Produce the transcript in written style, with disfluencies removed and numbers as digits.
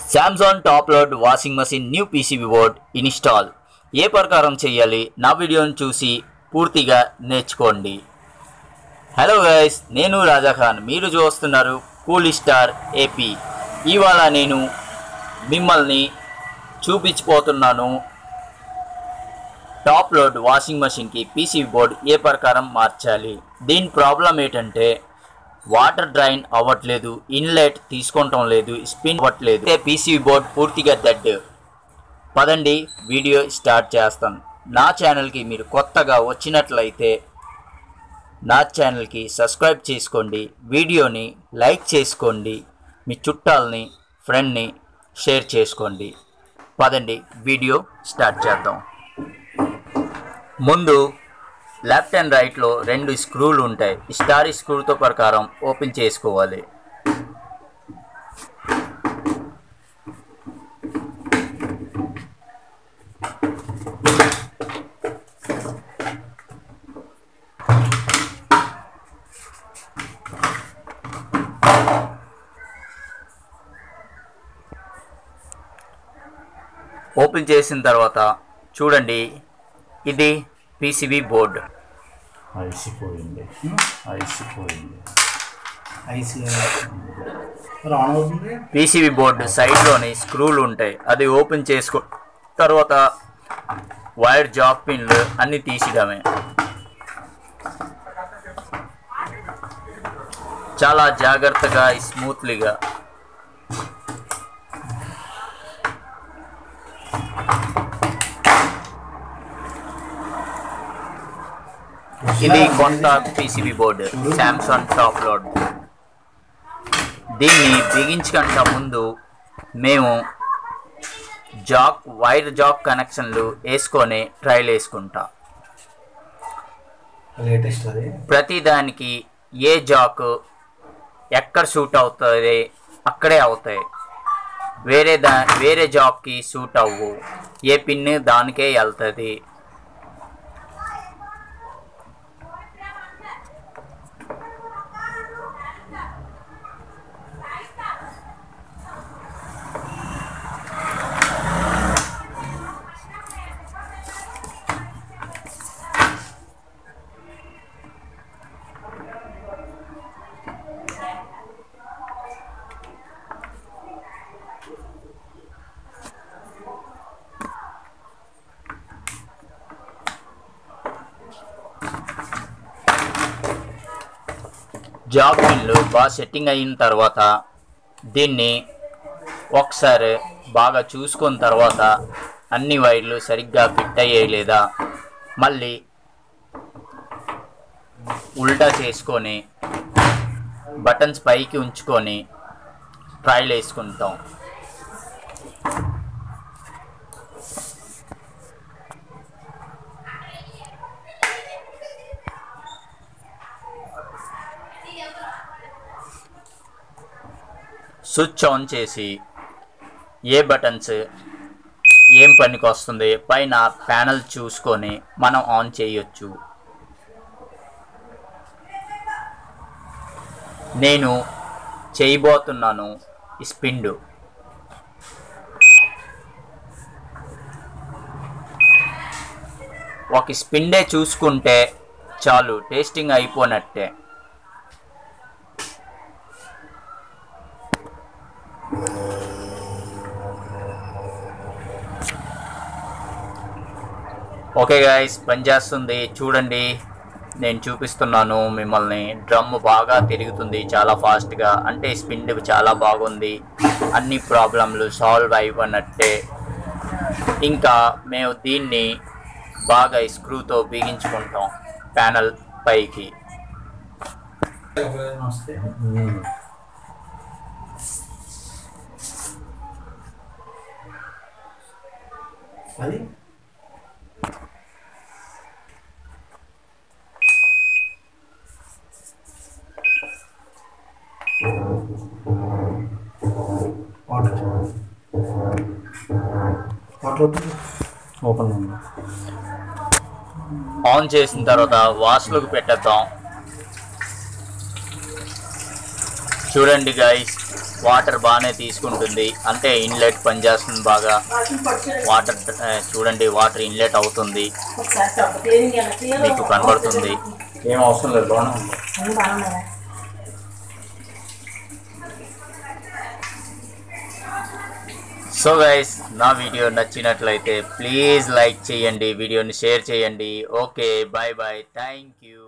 Samsung top load washing machine new PCB board install ఏ ప్రకారం చేయాలి నా వీడియోని చూసి పూర్తిగా నేర్చుకోండి. హలో గైస్, నేను రాజా ఖాన్, మీరు చూస్తున్నారు కూల్ స్టార్ ఏపీ. ఇవాళ నేను మిమ్మల్ని చూపించబోతున్నాను టాప్ లోడ్ వాషింగ్ మెషిన్కి పీసీబీ బోర్డ్ ఏ ప్రకారం మార్చాలి. దీని ప్రాబ్లం ఏంటంటే వాటర్ డ్రైన్ అవ్వట్లేదు, ఇన్లెట్ తీసుకోవటం లేదు, స్పిన్ అవ్వట్లేదు, పీసీబీ బోర్డ్ పూర్తిగా డెడ్. పదండి వీడియో స్టార్ట్ చేస్తాను. నా ఛానల్కి మీరు కొత్తగా వచ్చినట్లయితే నా ఛానల్కి సబ్స్క్రైబ్ చేసుకోండి, వీడియోని లైక్ చేసుకోండి, మీ చుట్టాలని ఫ్రెండ్ని షేర్ చేసుకోండి. పదండి వీడియో స్టార్ట్ చేద్దాం. ముందు లెఫ్ట్ అండ్ రైట్లో 2 స్క్రూలు ఉంటాయి. స్టార్ స్క్రూతో ప్రకారం ఓపెన్ చేసుకోవాలి. ఓపెన్ చేసిన తర్వాత చూడండి, ఇది పీసీబీ బోర్డ్. పీసీబీ బోర్డు సైడ్లోని స్క్రూలు ఉంటాయి. అది ఓపెన్ చేసుకో తర్వాత వైర్ జాక్ పిన్లు అన్నీ తీసిడమే. చాలా జాగ్రత్తగా స్మూత్లీగా. ఇది కొత్త PCB board Samsung top load. దీన్ని బిగించకుండా ముందు మేము వైర్ జాక్ కనెక్షన్లు వేసుకొని ట్రైల్ వేసుకుంటా. ప్రతిదానికి ఏ జాక్ ఎక్కడ సూట్ అవుతుంది అక్కడే అవుతాయి, వేరే జాక్కి సూట్ అవ్వు. ఏ పిన్ దానికే వెళ్తుంది. జాక్ పిన్లు బాగా సెట్టింగ్ అయిన తర్వాత దీన్ని ఒకసారి బాగా చూసుకున్న తర్వాత అన్ని వైర్లు సరిగ్గా ఫిట్ అయ్యాయి లేదా మళ్ళీ ఉల్టా చేసుకొని బటన్స్ పైకి ఉంచుకొని ట్రైల్ వేసుకుంటాం. స్విచ్ ఆన్ చేసి ఏ బటన్స్ ఏం పనికి వస్తుంది పైన ప్యానల్ చూసుకొని మనం ఆన్ చేయొచ్చు. నేను చేయబోతున్నాను స్పిన్. ఒక స్పిన్నే చూసుకుంటే చాలు, టేస్టింగ్ అయిపోయినట్టే. ఓకే గైస్, పనిచేస్తుంది చూడండి. నేను చూపిస్తున్నాను మిమ్మల్ని. డ్రమ్ బాగా తిరుగుతుంది చాలా ఫాస్ట్గా, అంటే స్పిన్ చాలా బాగుంది. అన్ని ప్రాబ్లంలు సాల్వ్ అయిపోయినట్టే. ఇంకా మేము దీన్ని బాగా స్క్రూతో బిగించుకుంటాం ప్యానల్ పైకి. ఆన్ చేసిన తర్వాత వాష్లోకి పెట్టేద్దాం. చూడండి గైస్, వాటర్ బాగానే తీసుకుంటుంది, అంటే ఇన్లెట్ పనిచేస్తుంది బాగా. వాటర్ చూడండి, వాటర్ ఇన్లెట్ అవుతుంది, మీకు కనబడుతుంది. ఏం అవసరం లేదు, బాగానే ఉంది. సో గైస్, నా వీడియో నచ్చినట్లయితే ప్లీజ్ లైక్ చేయండి, వీడియోని షేర్ చేయండి. Okay, bye bye, thank you.